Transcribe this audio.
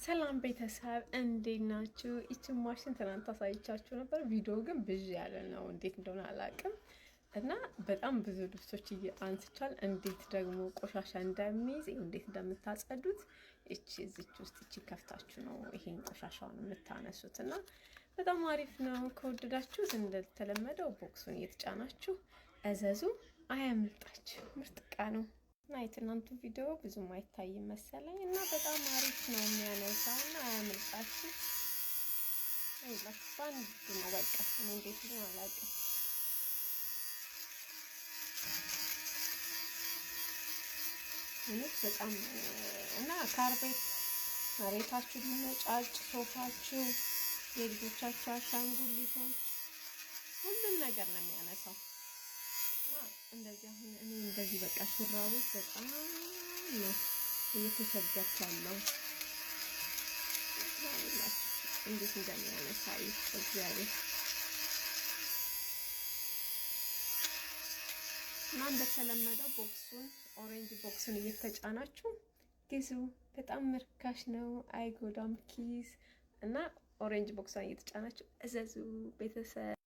ሰላም ቤተሰብ እንዴት ናችሁ? እቺ ማሽን ትናንት አሳይቻችሁ ነበር። ቪዲዮ ግን ብዥ ያለ ነው፣ እንዴት እንደሆነ አላውቅም። እና በጣም ብዙ ልብሶች አንስቻል። እንዴት ደግሞ ቆሻሻ እንደሚይዝ እንዴት እንደምታጸዱት እዚች ውስጥ እቺ ከፍታችሁ ነው ይሄን ቆሻሻውን የምታነሱት። እና በጣም አሪፍ ነው። ከወደዳችሁት እንደተለመደው ቦክሱን እየተጫናችሁ እዘዙ። አያምልጣችሁ። ምርጥ ዕቃ ነው። እና የትናንቱ ቪዲዮ ብዙም አይታይም መሰለኝ እና በጣም አሪፍ ነው የሚያነሳው እና አያመልጣችሁ። አይላችሁ ባንድ ነው በቃ እኔ እንዴት ነው አላውቅም። እውነት በጣም እና ካርቤት መሬታችሁ ቢነጫጭ ሶፋችሁ፣ የልጆቻችሁ አሻንጉሊቶች ሁሉም ነገር ነው የሚያነሳው። እንደዚህ አሁን እኔ እንደዚህ በቃ ሹራቦች በጣም ነው እየተሸገርኩ ያለው። እንዴት እንደሚያነሳይ እግዚአብሔር እና እንደተለመደው ቦክሱን ኦሬንጅ ቦክሱን እየተጫናችሁ ግዙ። በጣም ርካሽ ነው፣ አይጎዳም ኪስ እና ኦሬንጅ ቦክሱን እየተጫናችሁ እዘዙ ቤተሰብ።